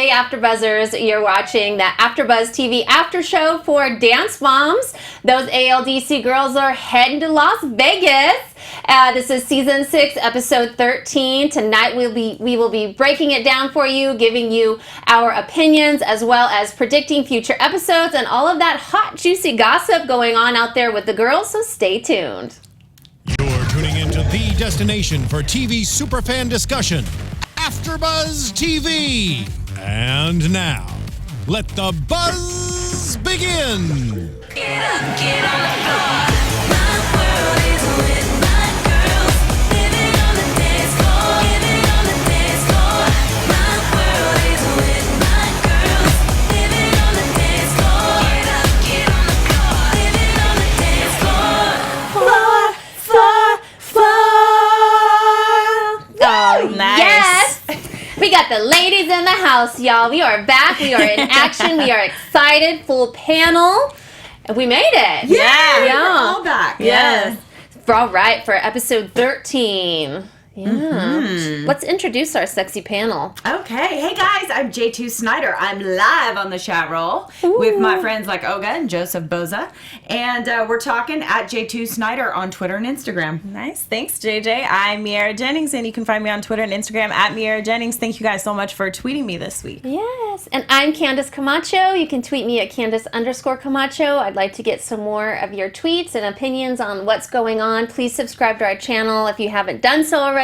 Hey, AfterBuzzers, you're watching the AfterBuzz TV Aftershow for Dance Moms. Those ALDC girls are heading to Las Vegas. This is Season 6, Episode 13. Tonight we will be breaking it down for you, giving you our opinions, as well as predicting future episodes and all of that hot, juicy gossip going on out there with the girls, so stay tuned. You're tuning into the destination for TV superfan discussion, AfterBuzz TV. And now, let the buzz begin. Get up, get on the floor. My world is with my girls. Living on the dance floor. Living on the dance floor. My world is with my girls. Living on the dance floor. Get up, get on the floor. Living on the dance floor. Oh, Nice. yes! We got the ladies in the house, y'all. We are back. We are in action. We are excited. Full panel. And we made it. Yeah. Yeah. We're all back. Yes. All right, for episode 13. Yeah. Let's introduce our sexy panel. Okay. Hey, guys. I'm J2 Snyder. I'm live on the chat roll with my friends like Olga and Joseph Boza. And we're talking at J2 Snyder on Twitter and Instagram. Nice. Thanks, JJ. I'm Miaira Jennings, and you can find me on Twitter and Instagram at Miaira Jennings. Thank you guys so much for tweeting me this week. Yes. And I'm Candice Camacho. You can tweet me at Candice_Camacho. I'd like to get some more of your tweets and opinions on what's going on. Please subscribe to our channel if you haven't done so already.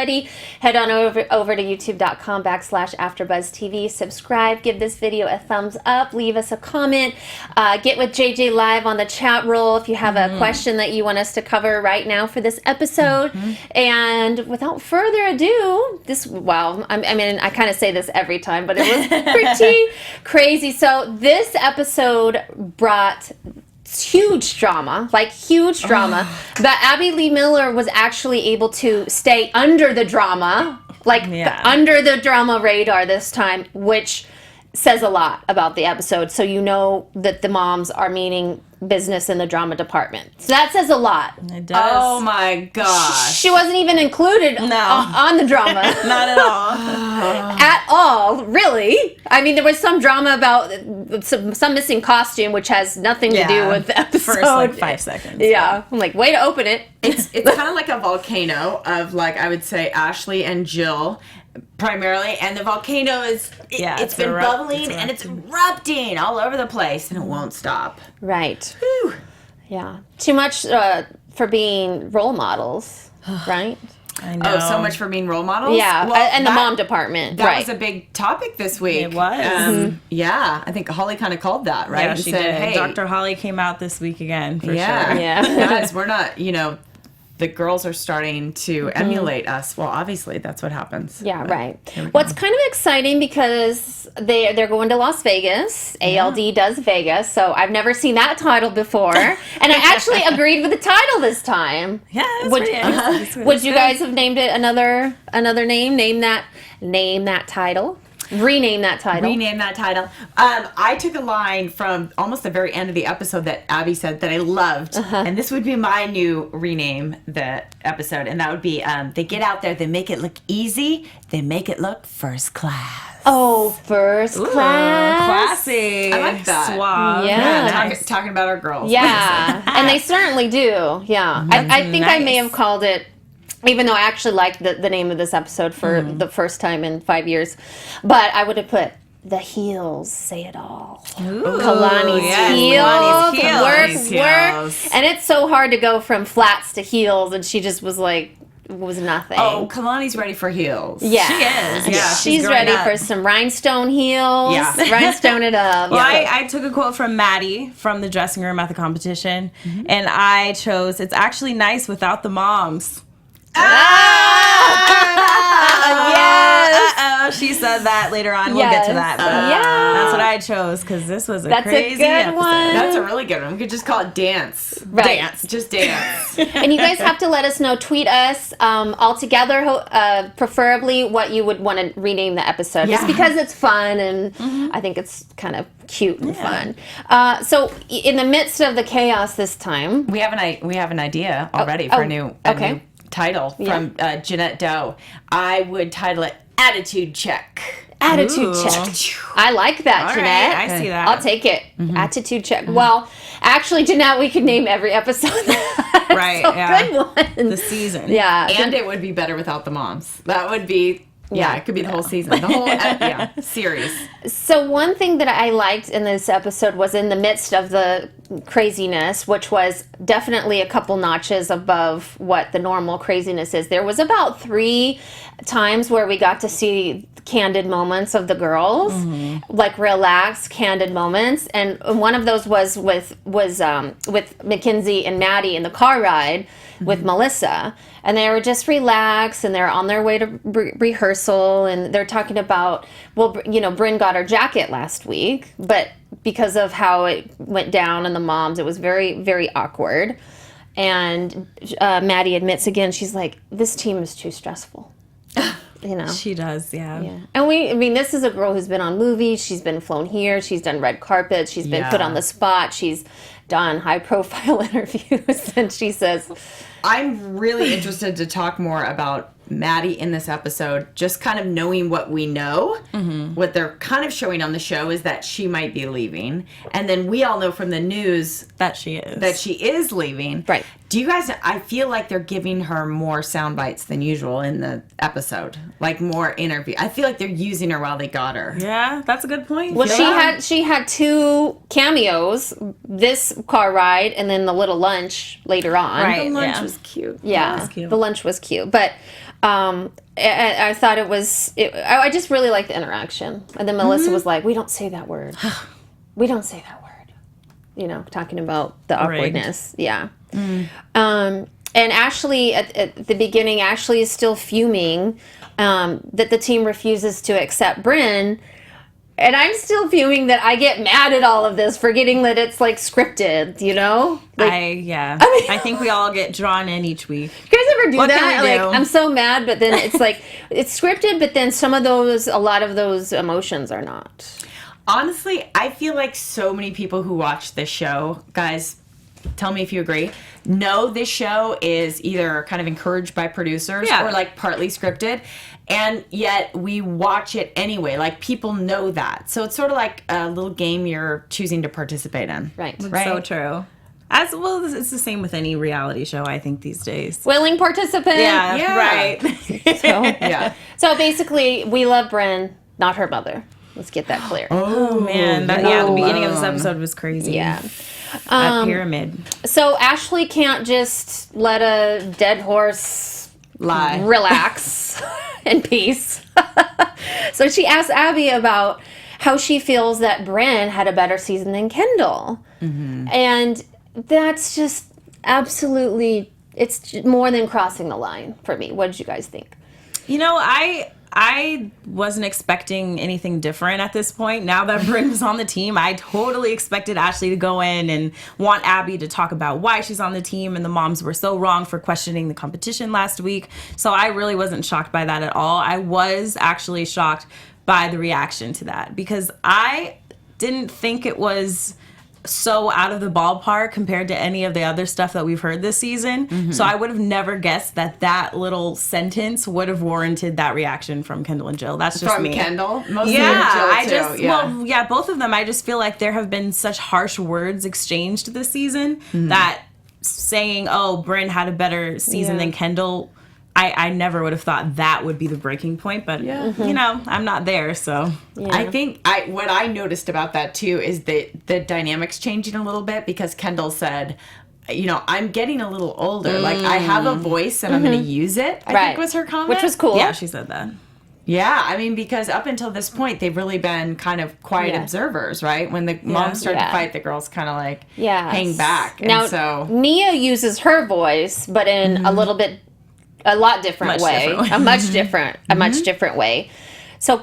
Head on over to youtube.com/AfterBuzz TV. Subscribe. Give this video a thumbs up. Leave us a comment. Get with JJ live on the chat roll if you have a question that you want us to cover right now for this episode. And without further ado, I kind of say this every time, but it was pretty crazy. So this episode brought huge drama. But Abby Lee Miller was actually able to stay under the drama, under the drama radar this time, which says a lot about the episode. So you know that the moms are meaning business in the drama department. So that says a lot. It does. Oh, my gosh. She wasn't even included on the drama. Not at all. At all, really. I mean, there was some drama about some missing costume, which has nothing to do with the episode. First, 5 seconds. Yeah. I'm like, way to open it. It's kind of like a volcano of, I would say, Ashley and Jill primarily, and the volcano it's been bubbling and it's erupting all over the place, and it won't stop. Right. Whew. Yeah. Too much for being role models, right? I know. Oh, so much for being role models? Yeah, Well, and the mom department. That right. was a big topic this week. It was. Yeah, I think Holly kind of called that, right? Yeah, And she said, did. Hey, Dr. Holly came out this week again, for sure. Yeah. Guys, we're not, the girls are starting to emulate us. Well, obviously, that's what happens. Yeah, But right. here we What's go. kind of exciting because they're going to Las Vegas. ALD Does Vegas. So I've never seen that title before, and I actually agreed with the title this time. Yeah, that's Would, pretty would you guys have named it another name? Name that title. Rename that title. Rename that title. I took a line from almost the very end of the episode that Abby said that I loved, and this would be my new rename the episode, and that would be they get out there, they make it look easy, they make it look first class. Oh, first class. Classy. I like that. Suave. Yeah. Talking about our girls. Yeah, and they certainly do. Yeah, I think I may have called it, even though I actually liked the name of this episode for the first time in 5 years, but I would have put The Heels Say It All. Kalani's yes, heels, Kalani's work, and it's so hard to go from flats to heels, and she just was nothing. Oh, Kalani's ready for heels. Yeah, She is. Yeah, she's growing ready up. for some rhinestone heels. Yeah. Rhinestone it up. Well, I took a quote from Maddie from the dressing room at the competition, and I chose, it's actually nice without the moms. Yes. She said that later on. We'll get to that. But that's what I chose because this was a crazy a good episode. one. That's a really good one. We could just call it dance. Right. Dance. Just dance. And you guys have to let us know, tweet us all together, preferably what you would want to rename the episode. Just because it's fun, and I think it's kind of cute and fun. So in the midst of the chaos this time, we have an idea already for a new title from Jeanette Doe. I would title it Attitude Check. Attitude Ooh. check. I like that, All Jeanette. right, I see that. I'll take it. Attitude check. Well, actually, Jeanette, we could name every episode. Right, So yeah. Good one. The season. Yeah. And it would be better without the moms. That would be, it could be the whole season. The whole, series. So one thing that I liked in this episode was in the midst of the craziness, which was definitely a couple notches above what the normal craziness is. There was about 3 times where we got to see candid moments of the girls, like relaxed, candid moments, and one of those was with Mackenzie and Maddie in the car ride with Melissa, and they were just relaxed, and they're on their way to rehearsal, and they're talking about, well, Bryn got her jacket last week, but because of how it went down and the moms, it was very, very awkward. And Maddie admits again, she's like, this team is too stressful. She does, yeah. And this is a girl who's been on movies. She's been flown here. She's done red carpets. She's been put on the spot. She's done high profile interviews. And she says, I'm really interested to talk more about Maddie in this episode, just kind of knowing what we know. What they're kind of showing on the show is that she might be leaving. And then we all know from the news That she is. leaving. Right. Do you guys, I feel like they're giving her more sound bites than usual in the episode. Like more interview. I feel like they're using her while they got her. Yeah, that's a good point. well, she had 2 cameos, this car ride and then the little lunch later on. Right. The lunch Yeah. was cute. Yeah, That was cute. the lunch was cute, but I thought I just really liked the interaction. And then Melissa was like, "We don't say that word. We don't say that word." Talking about the awkwardness. Yeah. And Ashley at the beginning, Ashley is still fuming that the team refuses to accept Bryn. And I'm still fuming that I get mad at all of this, forgetting that it's like scripted, I think we all get drawn in each week. You guys ever do What that? can we do? Like, I'm so mad, but then it's like, it's scripted, but then a lot of those emotions are not. Honestly, I feel like so many people who watch this show, guys, tell me if you agree, know this show is either kind of encouraged by producers or like partly scripted, and yet we watch it anyway. Like, people know that. So it's sort of like a little game you're choosing to participate in. Right. Right. So true. As well, it's the same with any reality show, I think, these days. Willing participant. Yeah. Right. So, Yeah. so basically, we love Bryn, not her mother. Let's get that clear. Oh, man. The beginning of this episode was crazy. Yeah. That pyramid. So Ashley can't just let a dead horse Lie. relax in peace. So she asks Abby about how she feels that Bryn had a better season than Kendall. And that's just absolutely, it's more than crossing the line for me. What did you guys think? I wasn't expecting anything different at this point. Now that Bryn was on the team, I totally expected Ashley to go in and want Abby to talk about why she's on the team, and the moms were so wrong for questioning the competition last week. So I really wasn't shocked by that at all. I was actually shocked by the reaction to that, because I didn't think it was so out of the ballpark compared to any of the other stuff that we've heard this season. So I would have never guessed that little sentence would have warranted that reaction from Kendall and Jill. That's just From me. Kendall? Mostly Yeah, Jill, too. both of them. I just feel like there have been such harsh words exchanged this season that saying, "Oh, Bryn had a better season than Kendall," I never would have thought that would be the breaking point. But I'm not there, so I think what I noticed about that too is that the dynamics changing a little bit, because Kendall said, I'm getting a little older. Like, I have a voice and I'm going to use it, I think was her comment. Which was cool. yeah, she said that. Yeah, I mean, because up until this point, they've really been kind of quiet observers, right? When the moms started to fight, the girls kind of like hang back. Now, And so Nia uses her voice, but in a lot different way. A much different way. So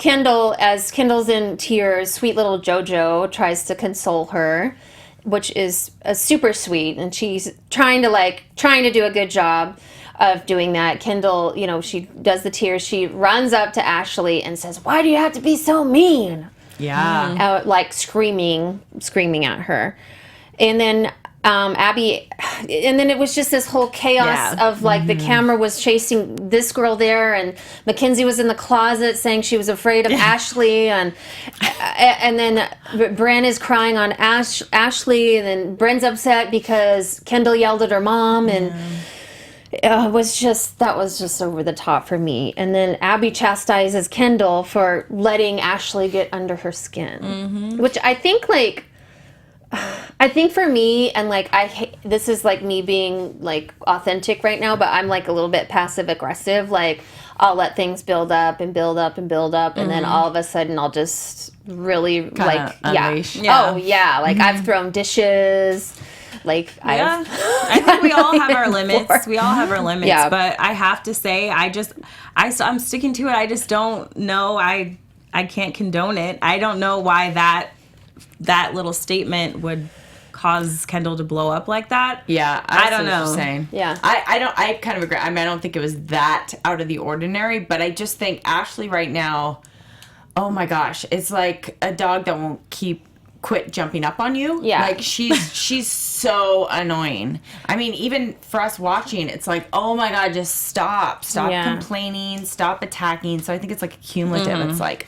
as Kendall's in tears, sweet little JoJo tries to console her, which is super sweet, and she's trying to do a good job of doing that. Kendall, she does the tears. She runs up to Ashley and says, "Why do you have to be so mean?" yeah. Like screaming at her. And then Abby, and then it was just this whole chaos of like the camera was chasing this girl there, and Mackenzie was in the closet saying she was afraid of Ashley, and then Bren is crying on Ashley, and then Bren's upset because Kendall yelled at her mom, and it was just over the top for me. And then Abby chastises Kendall for letting Ashley get under her skin, which I think for me, and like this is like me being like authentic right now, but I'm like a little bit passive aggressive. Like I'll let things build up and build up and build up, and then all of a sudden I'll just really unleash. Like I've thrown dishes. Like I think we all have our limits. We all have our limits. Yeah. But I have to say, I'm sticking to it. I just don't know. I can't condone it. I don't know why that little statement would cause Kendall to blow up like that. Yeah, I don't know. What you're saying. Yeah, I kind of agree. I mean, I don't think it was that out of the ordinary, but I just think Ashley right now, oh my gosh, it's like a dog that won't quit jumping up on you. Yeah, like she's so annoying. I mean, even for us watching, it's like, oh my god, just stop complaining, stop attacking. So I think it's like cumulative. It's like.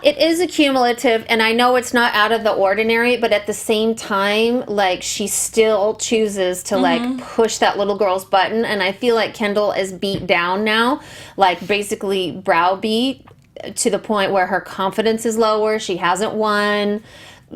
It is a cumulative, and I know it's not out of the ordinary, but at the same time, like, she still chooses to, like, push that little girl's button, and I feel like Kendall is beat down now, like, basically browbeat to the point where her confidence is lower, she hasn't won,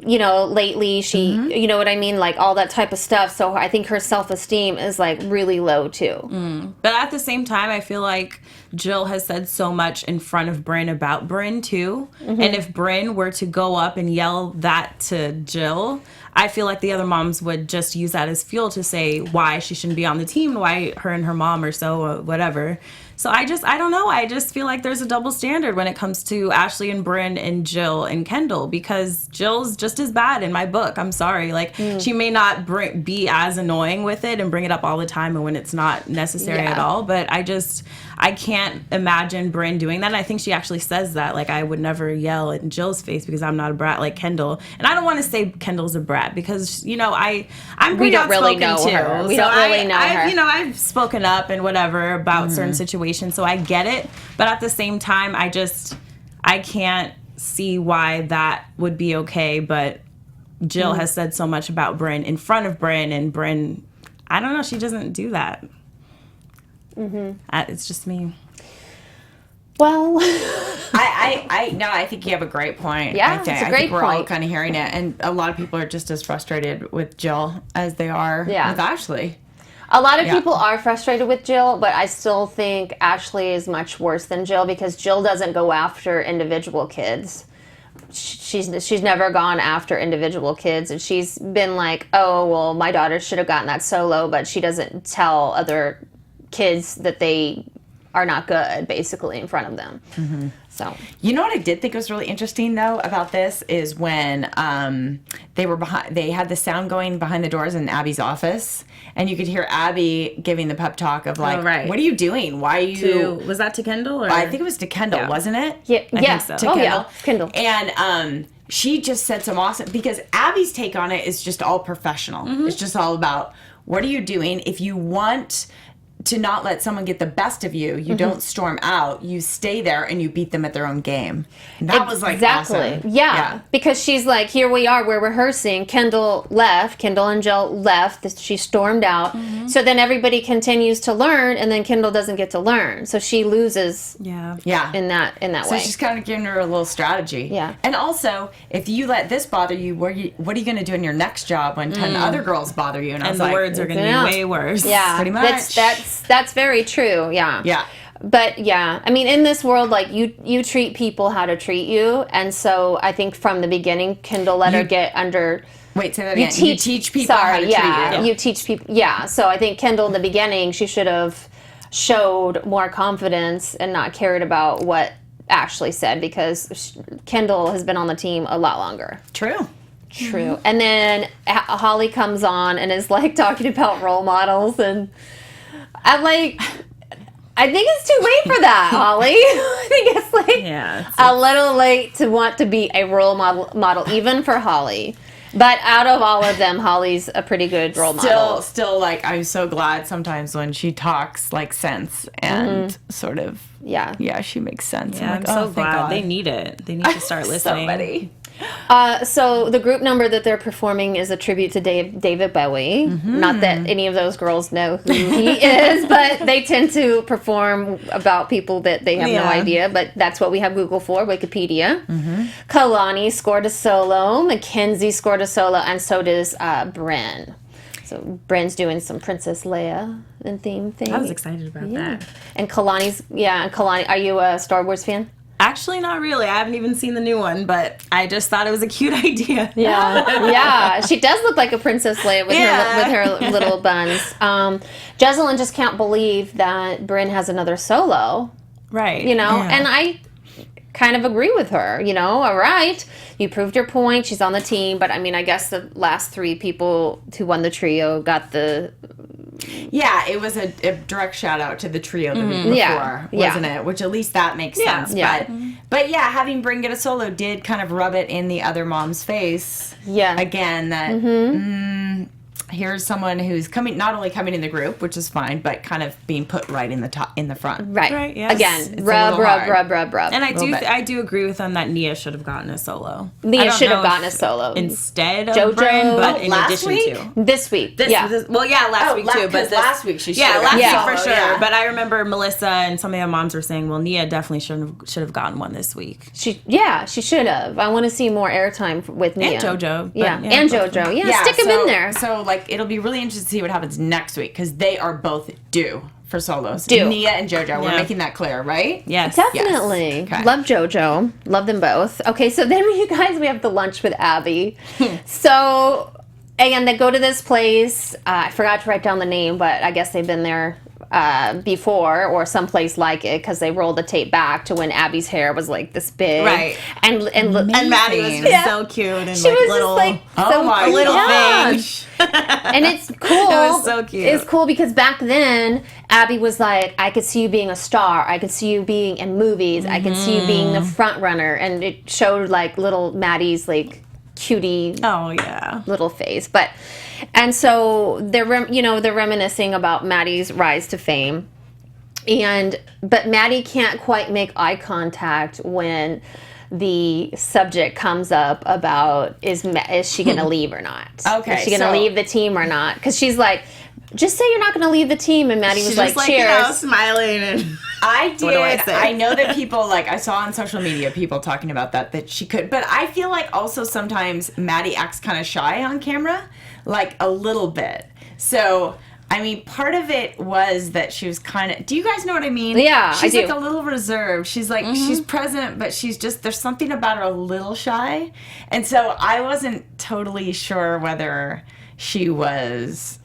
you know, lately, you know what I mean, like, all that type of stuff, so I think her self-esteem is, like, really low, too. But at the same time, I feel like Jill has said so much in front of Bryn about Bryn, too, and if Bryn were to go up and yell that to Jill, I feel like the other moms would just use that as fuel to say why she shouldn't be on the team, why her and her mom are so whatever. So I don't know. I just feel like there's a double standard when it comes to Ashley and Bryn and Jill and Kendall, because Jill's just as bad in my book. I'm sorry. Like, she may not be as annoying with it and bring it up all the time and when it's not necessary at all, but I can't imagine Bryn doing that. And I think she actually says that. Like, I would never yell in Jill's face because I'm not a brat like Kendall. And I don't want to say Kendall's a brat because, you know, I'm pretty outspoken really know too. her. We don't really know her. You know, I've spoken up and whatever about certain situations, so I get it. But at the same time, I can't see why that would be okay. But Jill has said so much about Bryn in front of Bryn, and Bryn, I don't know, she doesn't do that. It's just me. Well, I think you have a great point. Yeah, it's a great think we're all point. kind of hearing it, and a lot of people are just as frustrated with Jill as they are with Ashley. a lot of people are frustrated with Jill, but I still think Ashley is much worse than Jill because Jill doesn't go after individual kids. She's never gone after individual kids, and she's been like, oh, well, my daughter should have gotten that solo, but she doesn't tell other kids that they are not good, basically, in front of them. So, you know what I did think was really interesting though about this is when they had the sound going behind the doors in Abby's office, and you could hear Abby giving the pep talk of like, "What are you doing? Why are you?" Was that to Kendall? Or? I think it was to Kendall, wasn't it? Yeah, I think so. To oh Kendall. yeah, Kendall. And she just said some awesome, because Abby's take on it is just all professional. It's just all about, what are you doing? If you want to not let someone get the best of you, you don't storm out, you stay there and you beat them at their own game. And that was like awesome. Yeah, because she's like, here we are, we're rehearsing. Kendall and Jill left. She stormed out. So then everybody continues to learn, and then Kendall doesn't get to learn. So she loses. Yeah. In that So way. she's kind of giving her a little strategy. Yeah. And also, if you let this bother you, what are you going to do in your next job when 10 other girls bother you? And I was the like, words are going to be way worse. Yeah, pretty much. That's very true. Yeah. Yeah. But yeah, I mean, in this world, like you treat people how to treat you, and so I think from the beginning, Kendall let her get under. Wait, say that again. You teach people how to treat you. You teach people. Yeah. So I think Kendall in the beginning, she should have showed more confidence and not cared about what Ashley said, because Kendall has been on the team a lot longer. True. And then Holly comes on and is like talking about role models, and I'm like, I think it's too late for that, Holly. I think it's like a little late to want to be a role model even for Holly. But out of all of them, Holly's a pretty good role model. Still, like, I'm so glad sometimes when she talks like sense and sort of, yeah, she makes sense. Yeah, I'm like, so thank glad. God. They need it. They need to start listening. Somebody. So the group number that they're performing is a tribute to David Bowie. Not that any of those girls know who he is, but they tend to perform about people that they have no idea. But that's what we have Google for, Wikipedia. Kalani scored a solo, Mackenzie scored a solo, and so does Bryn. So Bryn's doing some Princess Leia and theme thing. I was excited about that. And Kalani's, Kalani, are you a Star Wars fan? Actually, not really. I haven't even seen the new one, but I just thought it was a cute idea. Yeah, she does look like a Princess Leia with her little buns. Jocelyn just can't believe that Bryn has another solo, Right. and I kind of agree with her. All right, you proved your point. She's on the team, but I mean, I guess the last 3 people who won the trio got the. Yeah, it was a direct shout out to the trio the week before, wasn't it? Which at least that makes sense. Yeah. But yeah, having Bryn get a solo did kind of rub it in the other mom's face. Yeah. Again, that here's someone who's not only coming in the group, which is fine, but kind of being put right in the front. Right. yes. Again, It's a rub. little hard. And And I do agree with them that Nia should have gotten a solo. Nia should have gotten a if solo instead of JoJo. Bryn, but in last addition week? to. this week. Last week too. But last week she should last have week gotten a for solo, sure. yeah. But I remember Melissa and some of the moms were saying, well, Nia definitely should have gotten one this week. She should have. I want to see more airtime with Nia. And JoJo. Yeah, but, and JoJo. Yeah, stick him in there. So, like, it'll be really interesting to see what happens next week because they are both due for solos. Due. Nia and JoJo. We're Yeah. making that clear, right? Yes. Definitely. Yes. Okay. Love JoJo. Love them both. Okay, so then we have the lunch with Abby. So, again, they go to this place. I forgot to write down the name, but I guess they've been there before or someplace like it because they rolled the tape back to when Abby's hair was like this big. Right. And Maddie was just so cute and she was little, just like Oh so my little yeah. thing. And it's cool. It was so cute. It's cool because back then, Abby was like, I could see you being a star. I could see you being in movies. I could see you being the front runner. And it showed like little Maddie's like cutie Oh, yeah. little face. And so they're reminiscing about Maddie's rise to fame. But Maddie can't quite make eye contact when the subject comes up about is she going to leave or not? Okay, Is she going to leave the team or not? Because she's like, just say you're not going to leave the team. And Maddie was She's like, just cheers. smiling and... I did. What do I say? I know that people, like, I saw on social media people talking about that she could. But I feel like also sometimes Maddie acts kind of shy on camera, like a little bit. So, I mean, part of it was that she was kind of, do you guys know what I mean? Yeah, she's I do. like a little reserved. She's like, she's present, but she's just, there's something about her a little shy. And so I wasn't totally sure whether she was,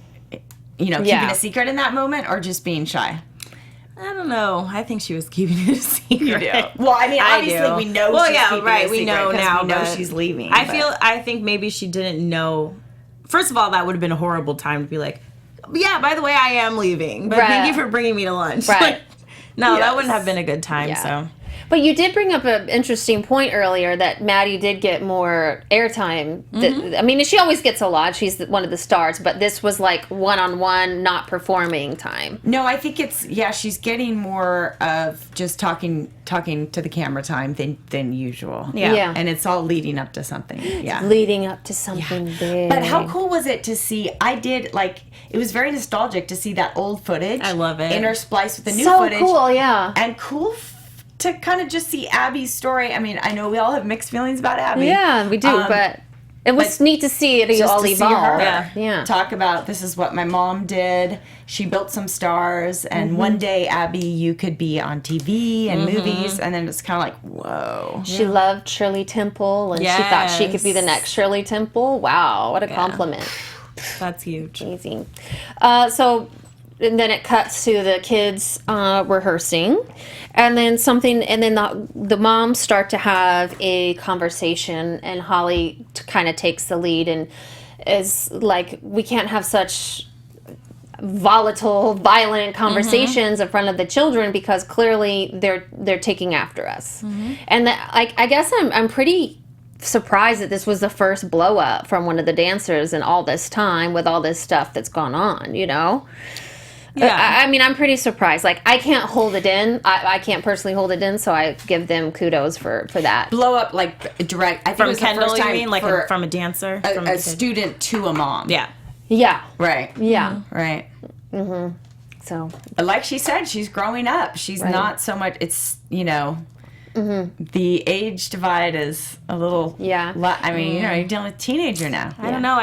keeping a secret in that moment or just being shy. I don't know. I think she was keeping it a secret. You do. Well, I mean, obviously we know she's keeping it a we secret know 'cause now, we know but she's leaving. I think maybe she didn't know. First of all, that would have been a horrible time to be like, yeah, by the way, I am leaving, but Right. thank you for bringing me to lunch. Right. No, Yes. that wouldn't have been a good time, Yeah. so. But you did bring up an interesting point earlier that Maddie did get more airtime. I mean, she always gets a lot. She's one of the stars, but this was like one-on-one, not performing time. No, I think she's getting more of just talking to the camera time than usual. Yeah. And it's all leading up to something. Yeah. Leading up to something big. But how cool was it to see? It was very nostalgic to see that old footage. I love it. Interspliced with the new so footage. cool, yeah. And cool to kind of just see Abby's story. I mean, I know we all have mixed feelings about Abby. Yeah, we do, but it was neat to see it Just all to see evolve. her Yeah. talk about this is what my mom did. She built some stars, and one day, Abby, you could be on TV and movies, and then it's kind of like, whoa. She loved Shirley Temple, and she thought she could be the next Shirley Temple. Wow, what a compliment. That's huge. Amazing. And then it cuts to the kids rehearsing, and then the moms start to have a conversation, and Holly kind of takes the lead and is like, we can't have such volatile, violent conversations in front of the children because clearly they're taking after us. And I guess I'm pretty surprised that this was the first blow up from one of the dancers in all this time with all this stuff that's gone on, you know? Yeah. I mean, I'm pretty surprised. Like, I can't hold it in. I can't personally hold it in, so I give them kudos for that. Blow up like direct. I think it From was the Kendall, first you time mean? Like for from a dancer? From a kid? student to a mom. Yeah. Yeah. Right. Yeah. Right. So, Like she said, she's growing up. She's not so much. It's the age divide is a little. Yeah. I mean, you're dealing with a teenager now. I don't know.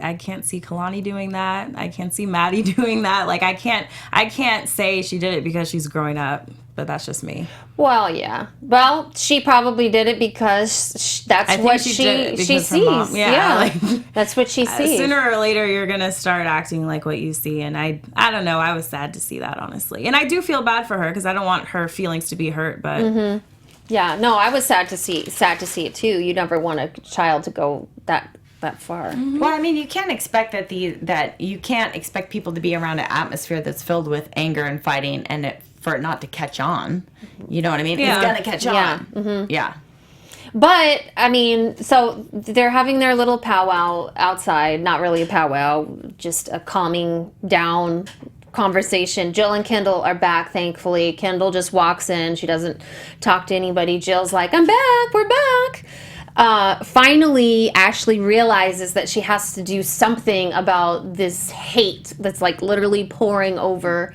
I can't see Kalani doing that. I can't see Maddie doing that. Like I can't say she did it because she's growing up, but that's just me. well, yeah. Well, she probably did it because that's I think what she did it she because her sees. mom- yeah, like- that's what she sees. Sooner or later, you're gonna start acting like what you see, and I don't know. I was sad to see that, honestly, and I do feel bad for her because I don't want her feelings to be hurt. But Yeah, no, I was sad to see it too. You never want a child to go that far. Well, I mean, you can't expect that you can't expect people to be around an atmosphere that's filled with anger and fighting, and for it not to catch on. You know what I mean? Yeah. It's gonna catch Yeah. on. Yeah. But I mean, so they're having their little powwow outside. Not really a powwow, just a calming down conversation. Jill and Kendall are back, thankfully. Kendall just walks in. She doesn't talk to anybody. Jill's like, "I'm back. We're back." Finally, Ashley realizes that she has to do something about this hate that's like literally pouring over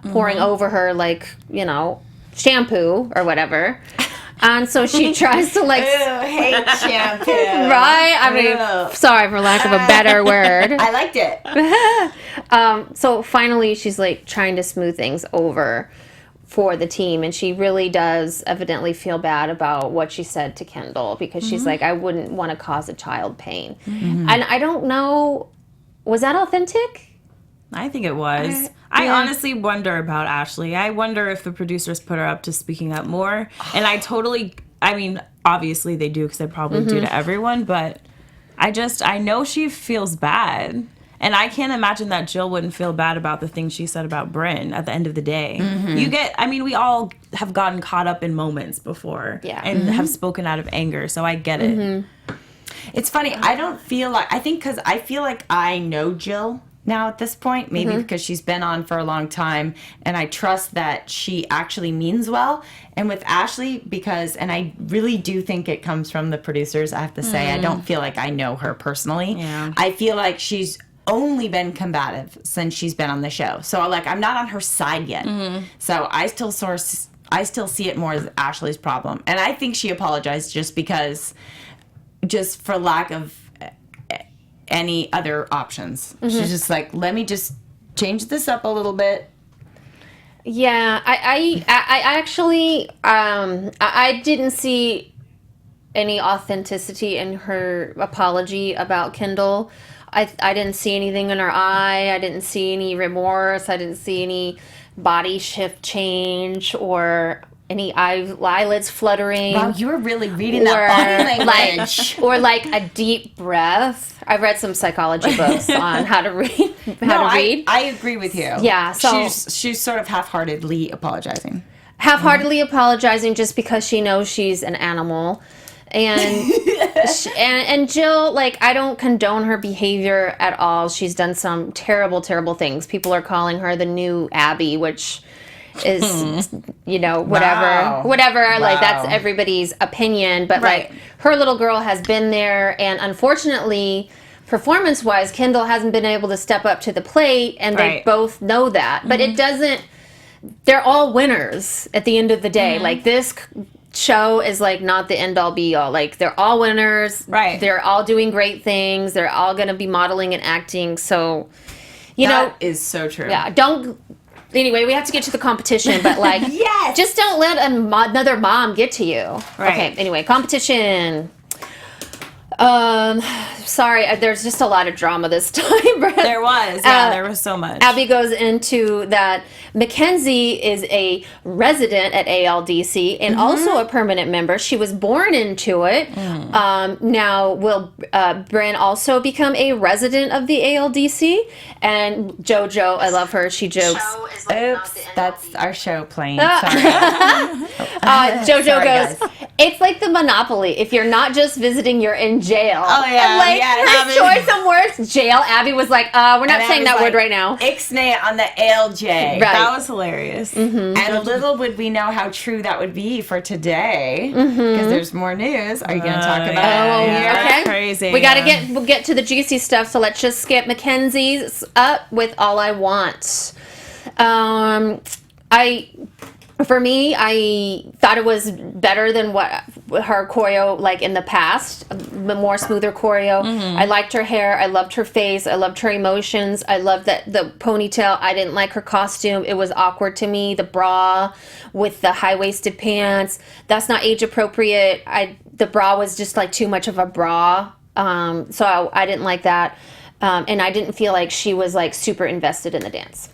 her, like, you know, shampoo or whatever. And so she tries to like, Hate shampoo. right? I mean, Ew. sorry for lack of a better word. I liked it. So finally, she's like trying to smooth things over for the team, and she really does evidently feel bad about what she said to Kendall because she's like, I wouldn't want to cause a child pain. And I don't know, was that authentic? I think it was. I honestly wonder about Ashley. I wonder if the producers put her up to speaking up more. And I mean, obviously they do because they probably do to everyone, but I know she feels bad. And I can't imagine that Jill wouldn't feel bad about the things she said about Bryn at the end of the day. We all have gotten caught up in moments before and have spoken out of anger, so I get it. It's funny. I feel like I know Jill now at this point, maybe because she's been on for a long time, and I trust that she actually means well. And with Ashley, and I really do think it comes from the producers, I have to say. I don't feel like I know her personally. Yeah. I feel like she's only been combative since she's been on the show. So like I'm not on her side yet. So I still see it more as Ashley's problem. And I think she apologized just for lack of any other options. She's just like, let me just change this up a little bit. Yeah, I actually I didn't see any authenticity in her apology about Kendall. I didn't see anything in her eye. I didn't see any remorse. I didn't see any body shift change or any eyelids fluttering. Wow, you were really reading that body language. Or like a deep breath. I read some psychology books on how to read. I agree with you. Yeah, so she's sort of half-heartedly apologizing. Half-heartedly apologizing just because she knows she's an animal. And and Jill, like, I don't condone her behavior at all. She's done some terrible, terrible things. People are calling her the new Abby, which is, you know, whatever. Like, that's everybody's opinion. But, like, her little girl has been there. And unfortunately, performance-wise, Kendall hasn't been able to step up to the plate. And they both know that. But it doesn't... They're all winners at the end of the day. Like, this show is like not the end all be all. Like, they're all winners. Right. They're all doing great things. They're all going to be modeling and acting. So, you know, That is so true. yeah, don't. Anyway, we have to get to the competition, but like, Yes! just don't let another mom get to you. Right. Okay. Anyway, competition. Sorry, there's just a lot of drama this time. There was. Yeah, there was so much. Abby goes into that Mackenzie is a resident at ALDC and also a permanent member. She was born into it. Now, will Bryn also become a resident of the ALDC? And JoJo, I love her. She jokes. Oops, that's our show playing. Sorry. JoJo Sorry, goes, guys. It's like the Monopoly. If you're not just visiting, you're in jail. Oh, yeah. And like Yeah, her Abby. choice of words, jail. Abby was like, we're not saying that word right now. Ixnay on the ALJ. Right. That was hilarious. And little would we know how true that would be for today, because there's more news. Are you going to talk about it? yeah. Okay. That's crazy. We'll get to the juicy stuff. So let's just skip Mackenzie's up with All I Want. For me, I thought it was better than what her choreo like in the past, more smoother choreo. I liked her hair. I loved her face. I loved her emotions. I loved that the ponytail. I didn't like her costume. It was awkward to me. The bra with the high-waisted pants. That's not age appropriate. The bra was just like too much of a bra. So I didn't like that. And I didn't feel like she was like super invested in the dance.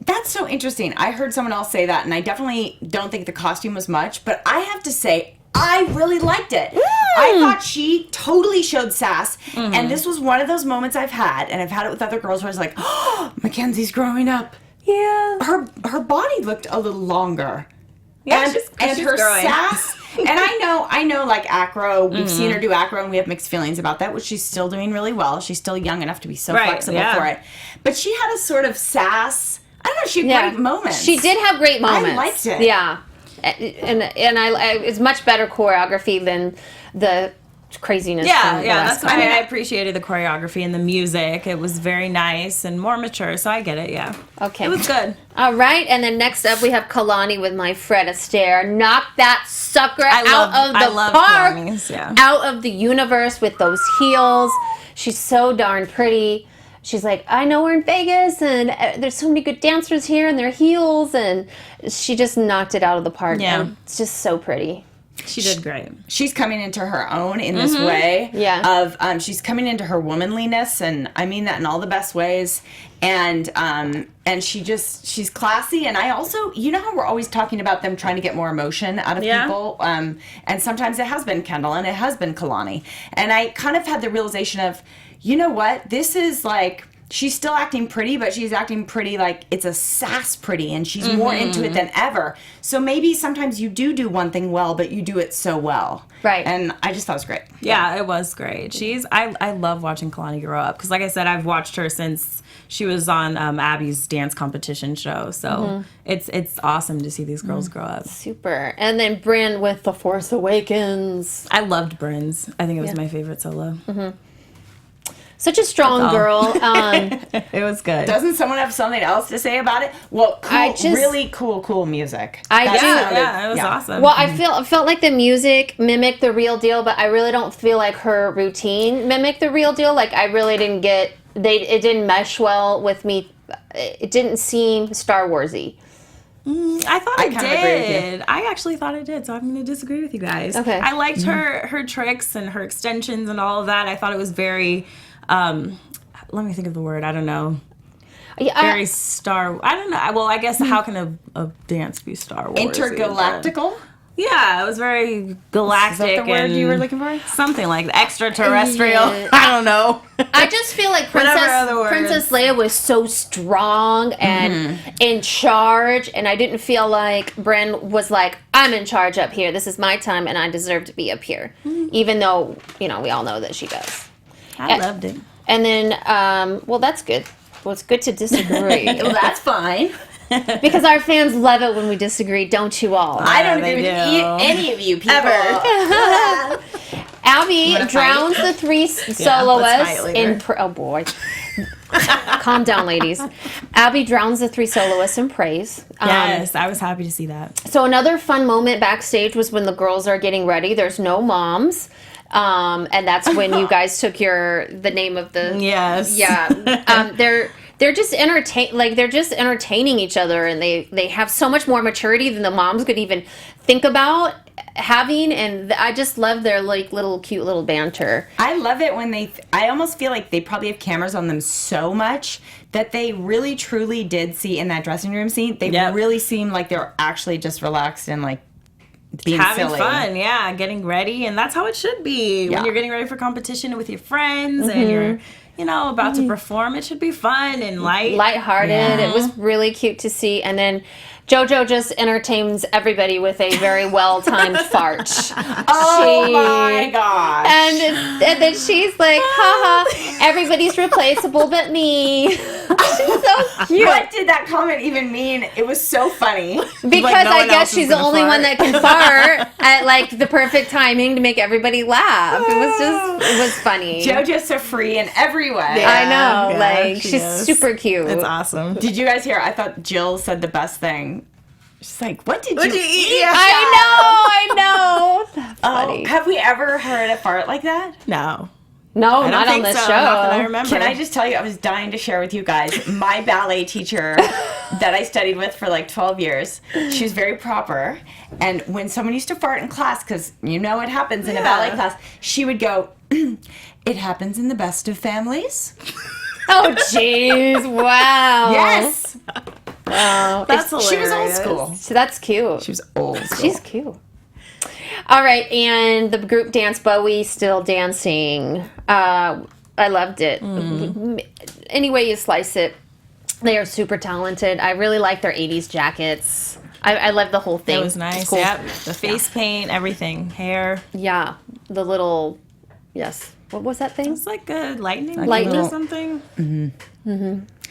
That's so interesting. I heard someone else say that, and I definitely don't think the costume was much, but I have to say, I really liked it. I thought she totally showed sass, and this was one of those moments I've had, and I've had it with other girls where I was like, oh, Mackenzie's growing up. Yeah. Her body looked a little longer. Yeah, and she's her growing. sass, and I know like acro, we've seen her do acro and we have mixed feelings about that, which she's still doing really well. She's still young enough to be so flexible for it. But she had a sort of sass. I don't know. She had great moments. She did have great moments. I liked it. Yeah, and I it's much better choreography than the craziness. Yeah, from the yeah, last that's one. why I appreciated the choreography and the music. It was very nice and more mature, so I get it, yeah. Okay. It was good. All right, and then next up we have Kalani with My Fred Astaire. Knock that sucker I out of the love park, Kalani's, yeah. out of the universe with those heels. She's so darn pretty. She's like, I know we're in Vegas, and there's so many good dancers here, and their heels, and she just knocked it out of the park. Yeah. And it's just so pretty. She did great. She's coming into her own in this way. Yeah. Of she's coming into her womanliness, and I mean that in all the best ways. And she's classy. And I also, you know how we're always talking about them trying to get more emotion out of people. And sometimes it has been Kendall and it has been Kalani. And I kind of had the realization of, you know what? This is like, she's still acting pretty, but she's acting pretty like it's a sass pretty, and she's more into it than ever. So maybe sometimes you do one thing well, but you do it so well. Right. And I just thought it was great. Yeah, it was great. I love watching Kalani grow up because, like I said, I've watched her since she was on Abby's dance competition show. So it's awesome to see these girls grow up. Super. And then Bryn with The Force Awakens. I loved Bryn's. I think it was my favorite solo. Such a strong girl. It was good. Doesn't someone have something else to say about it? Well, cool, really cool music. I do. Yeah, it was awesome. Well, I felt like the music mimicked the real deal, but I really don't feel like her routine mimicked the real deal. Like I really didn't get it didn't mesh well with me. It didn't seem Star Warsy. I thought I it kind of agree with you. did. I actually thought it did, so I'm going to disagree with you guys. Okay. I liked her tricks and her extensions and all of that. I thought it was very, let me think of the word. I don't know. Yeah, Very Star. I don't know. Well, I guess how can a dance be Star Wars? Intergalactical? Yeah, it was very galactic. Is that the word and you were looking for? Something like extraterrestrial. Yeah. I don't know. I just feel like Whatever other words. Princess Leia was so strong and in charge, and I didn't feel like Bryn was like, I'm in charge up here. This is my time, and I deserve to be up here. Even though, we all know that she does. I loved it. And then, well, that's good. Well, it's good to disagree. Well, that's fine. Because our fans love it when we disagree, don't you all? I don't they agree with do. any of you people. Abby wanna drowns fight? the three let's soloists fight later. in... oh, boy. Calm down, ladies. Abby drowns the three soloists in praise. Yes, I was happy to see that. So another fun moment backstage was when the girls are getting ready. There's no moms. And that's when you guys took the name of the... Yes. Yeah. They're just entertaining each other, and they have so much more maturity than the moms could even think about having, and I just love their cute little banter. I love it when I almost feel like they probably have cameras on them so much that they really truly did see in that dressing room scene. They really seemed like they're actually just relaxed and like being having silly. fun, yeah, getting ready, and that's how it should be when you're getting ready for competition with your friends and you're about to perform. It should be fun and lighthearted. It was really cute to see. And then JoJo just entertains everybody with a very well-timed fart. Oh my gosh. And then she's like, haha, everybody's replaceable but me. She's so cute. What did that comment even mean? It was so funny. Because no I one guess else is she's the gonna only fart. one that can fart at like the perfect timing to make everybody laugh. It was funny. JoJo's so free in every way. I know, Yeah, like she she's is. super cute. It's awesome. Did you guys hear? I thought Jill said the best thing. She's like, "What did you eat?" I know. That's Oh, funny. have we ever heard a fart like that? No. No, I don't not on think this so. show. Not that I remember. Can I just tell you, I was dying to share with you guys, my ballet teacher that I studied with for like 12 years, she was very proper. And when someone used to fart in class, because you know it happens in a ballet class, she would go, "It happens in the best of families." Oh, jeez. Wow. Yes. Wow. That's She was old hilarious. school. So that's cute. She was old school. She's cute. All right, and the group dance, Bowie still dancing. I loved it. Any way you slice it, they are super talented. I really like their 80s jackets. I love the whole thing. It was nice. It's cool. Yep. The face paint, everything, hair. Yeah, the little, yes. What was that thing? It's like a lightning Lightning. or something.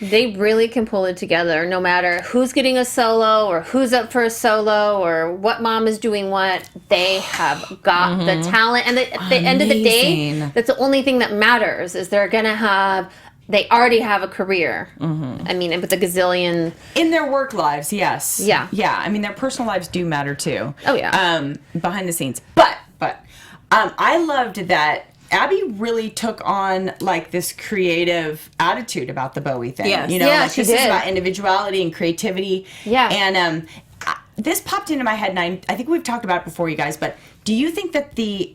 They really can pull it together no matter who's getting a solo or who's up for a solo or what mom is doing what. They have got the talent. And at the end of the day, Amazing. that's the only thing that matters is they're going to have, they already have a career. I mean, with a gazillion. In their work lives, yes. Yeah. Yeah. I mean, their personal lives do matter too. Oh, yeah. Behind the scenes. But, I loved that Abby really took on like this creative attitude about the Bowie thing. Yes. You know, Yeah, like, she this is did. about individuality and creativity. Yeah. And this popped into my head, and I think we've talked about it before, you guys. But do you think that the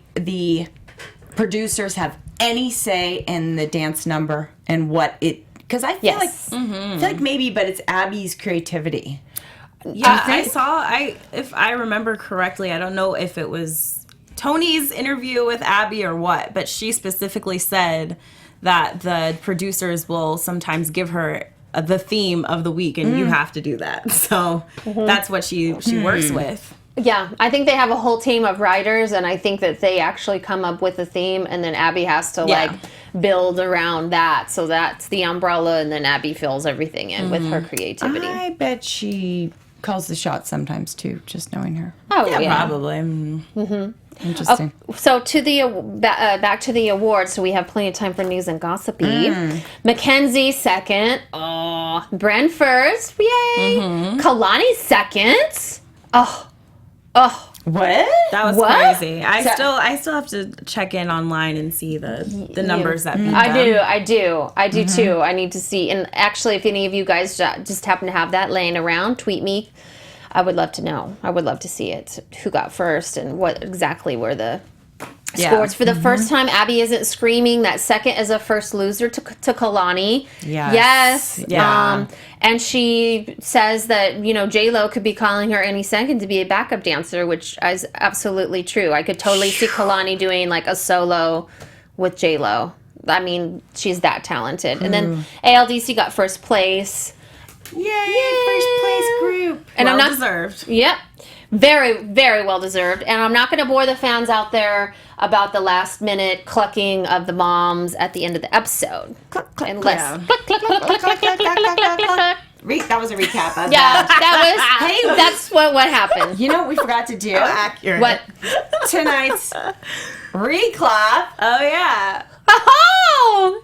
producers have any say in the dance number and what it? Because I feel Yes. like I feel like maybe, but it's Abby's creativity. Yeah, if I remember correctly, I don't know if it was Tony's interview with Abby or what, but she specifically said that the producers will sometimes give her the theme of the week, and you have to do that. So that's what she works with. Yeah, I think they have a whole team of writers, and I think that they actually come up with a theme, and then Abby has to like build around that. So that's the umbrella, and then Abby fills everything in with her creativity. I bet she calls the shots sometimes too, just knowing her. Oh Yeah, probably. Mm. Interesting. So to the back to the awards. So we have plenty of time for news and gossipy. Mackenzie second. Oh, Bren first. Yay. Kalani second. Oh. What? That was What? crazy. I still have to check in online and see the numbers that beat them. I do too. I need to see. And actually, if any of you guys just happen to have that laying around, tweet me. I would love to know. I would love to see it. Who got first and what exactly were the scores. For the first time, Abby isn't screaming. That second is a first loser to Kalani. Yes. Yeah. And she says that, you know, J-Lo could be calling her any second to be a backup dancer, which is absolutely true. I could totally see Kalani doing like a solo with J-Lo. I mean, she's that talented. And then ALDC got first place. Yay! First place group. And Well I'm not deserved. Yep. Very, very well deserved. And I'm not going to bore the fans out there about the last minute clucking of the moms at the end of the episode. And let's Yeah. cluck, cluck, cluck, cluck, cluck, cluck, cluck, cluck, cluck. That was a recap of Yeah, that. that was. That's what happened. You know what we forgot to do? Accurate. What? Tonight's reclap. Oh yeah. Oh!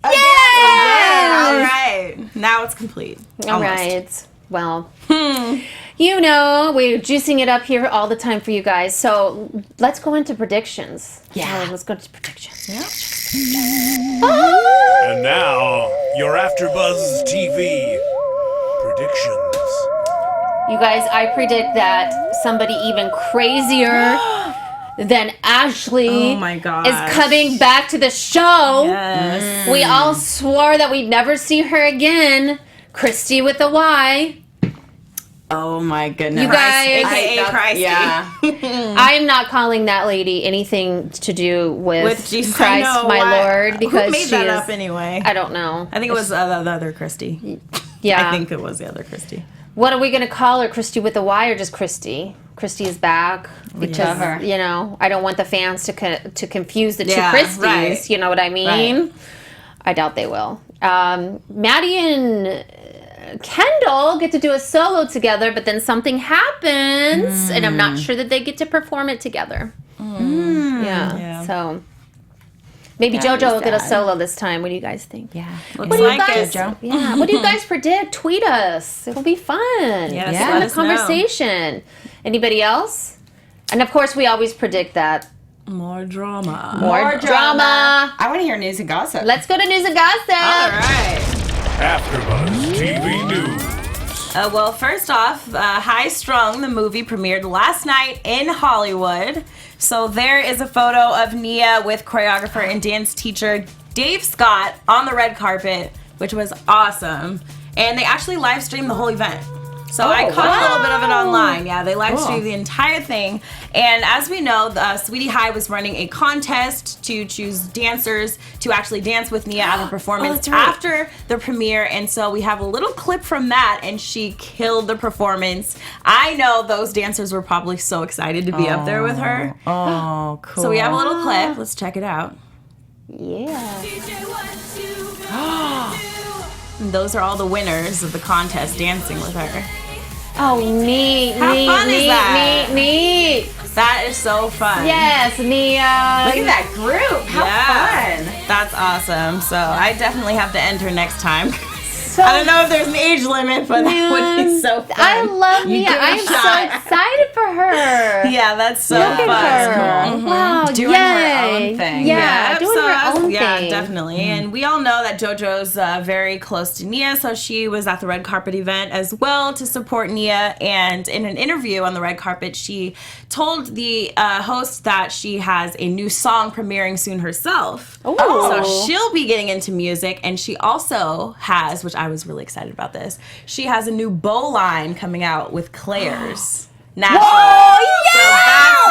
All right. Now it's complete. All right. Well, you know, we're juicing it up here all the time for you guys. So let's go into predictions. Yeah. Let's go into predictions. And now, your AfterBuzz TV predictions. You guys, I predict that somebody even crazier than Ashley Oh my gosh. is coming back to the show. Yes. We all swore that we'd never see her again. Christy with a Y. Oh my goodness. You guys- AKA Christy. Yeah. I am not calling that lady anything to do with Jesus, Christ, I know, my why- Lord, because who made she that is. up anyway? I don't know. I think it was the other Christy. Yeah. I think it was the other Christy. What are we going to call her? Christy with a Y or just Christy? Christy is back because, Whichever. you know, I don't want the fans to confuse the two Yeah, Christies. right. You know what I mean? Right. I doubt they will. Maddie and Kendall get to do a solo together, but then something happens, and I'm not sure that they get to perform it together. Yeah. So maybe JoJo will get a solo this time. What do you guys think? Yeah. Looks What do you like guys? it, Joe. Yeah. What do you guys predict? Tweet us. It'll be fun. Yes, Get let in the us know. conversation. Anybody else? And of course, we always predict that. More drama. More drama. I want to hear news and gossip. Let's go to news and gossip. All right. AfterBuzz TV News. Well, first off, High Strung, the movie, premiered last night in Hollywood. So there is a photo of Nia with choreographer and dance teacher Dave Scott on the red carpet, which was awesome. And they actually live streamed the whole event. So I caught a little bit of it online. Yeah, they live streamed the entire thing. And as we know, Sweetie High was running a contest to choose dancers to actually dance with Nia at a performance after the premiere. And so we have a little clip from that, and she killed the performance. I know those dancers were probably so excited to be up there with her. Oh, cool. So we have a little clip. Let's check it out. Yeah. And those are all the winners of the contest dancing with her. Oh, neat, How neat, fun is neat, that? neat. That is so fun. Yes, Nia. Look at that group. How fun. That's awesome. So I definitely have to enter next time. So I don't know if there's an age limit, but that would be so fun. I love Nia. give it a I am so shot. excited for her. Yeah, that's so Look fun. at her. Wow, Doing her own thing. Yeah, Yep, doing so her own yeah, thing. definitely. And we all know that JoJo's very close to Nia, so she was at the red carpet event as well to support Nia. And in an interview on the red carpet, she told the host that she has a new song premiering soon herself. Ooh. So she'll be getting into music, and she also has, which I was really excited about this, she has a new bow line coming out with Claire's. Nationally. Oh, So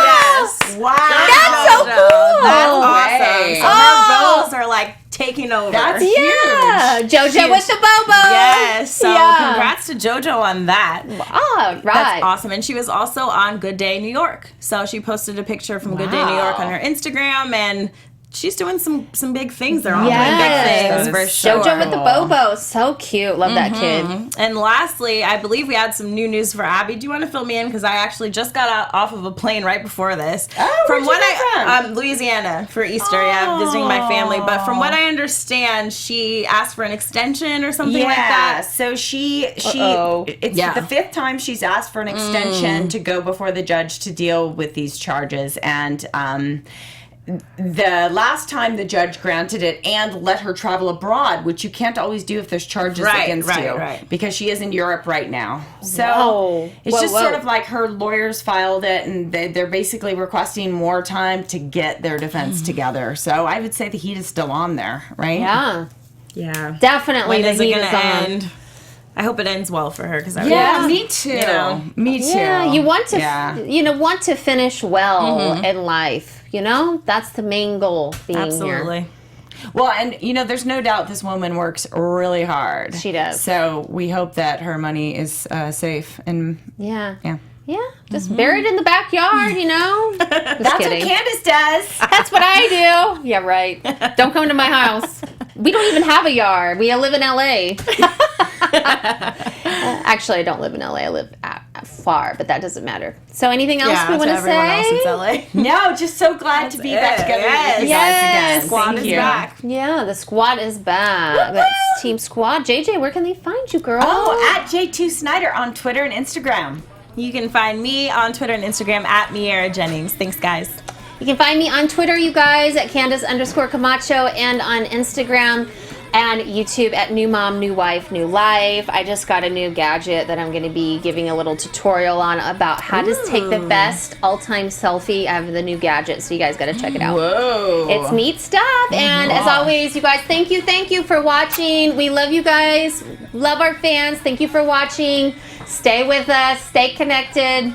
that's, yes. Wow. That's so cool. That's No awesome. way. So her bows are like taking over. That's Yeah, JoJo Huge. with the Bobo. Yes. So Yeah. congrats to JoJo on that. Oh, right. That's awesome. And she was also on Good Day New York. So she posted a picture from Good Day New York on her Instagram, and she's doing some big things. They're all doing big Yes. things for sure. JoJo with the Bobo. So cute. Love that kid. And lastly, I believe we had some new news for Abby. Do you want to fill me in? Because I actually just got off of a plane right before this. Oh, where'd you get from? Louisiana for Easter. Yeah, visiting my family. But from what I understand, she asked for an extension or something like that. So it's Yeah. the fifth time she's asked for an extension to go before the judge to deal with these charges, and the last time the judge granted it and let her travel abroad, which you can't always do if there's charges against you, Right. because she is in Europe right now. So Whoa. it's Whoa, just whoa. sort of like her lawyers filed it, and they're basically requesting more time to get their defense together. So I would say the heat is still on there, right? Yeah. Yeah. Definitely When the is it heat going is to on. end? I hope it ends well for her because Yeah, me too. You know. Me too. Yeah, you want to, Yeah. want to finish well in life. You know, that's the main goal. Being Absolutely. Here. Well, and there's no doubt this woman works really hard. She does. So we hope that her money is safe and Yeah. yeah. Yeah, just buried in the backyard, you know. Just That's kidding. what Candice does. That's what I do. Yeah, right. Don't come to my house. We don't even have a yard. We live in LA. Actually, I don't live in LA. I live far, but that doesn't matter. So, anything else we want to everyone else say? it's LA. No, just so glad to be back together with you guys Yes. again. Squad Thank is you. back. Yeah, the squad is back. That's Team Squad. JJ, where can they find you, girl? Oh, at J2 Snyder on Twitter and Instagram. You can find me on Twitter and Instagram at Miaira Jennings. Thanks, guys. You can find me on Twitter, you guys, at Candice_Camacho, and on Instagram and YouTube at New Mom, New Wife, New Life. I just got a new gadget that I'm going to be giving a little tutorial on about how to take the best all-time selfie. I have the new gadget, so you guys got to check it out. Whoa. It's neat stuff. And as always, you guys, thank you for watching. We love you guys. Love our fans. Thank you for watching. Stay with us. Stay connected.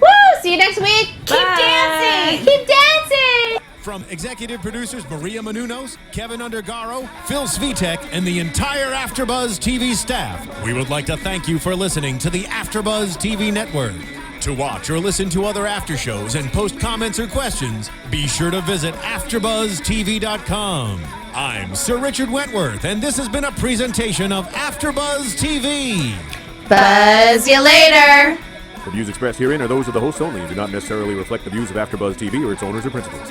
Woo! See you next week. Keep Bye. dancing. Keep dancing. From executive producers Maria Menounos, Kevin Undergaro, Phil Svitek, and the entire AfterBuzz TV staff, we would like to thank you for listening to the AfterBuzz TV network. To watch or listen to other after shows and post comments or questions, be sure to visit AfterBuzzTV.com. I'm Sir Richard Wentworth, and this has been a presentation of AfterBuzz TV. Buzz you later. The views expressed herein are those of the hosts only and do not necessarily reflect the views of AfterBuzz TV or its owners or principals.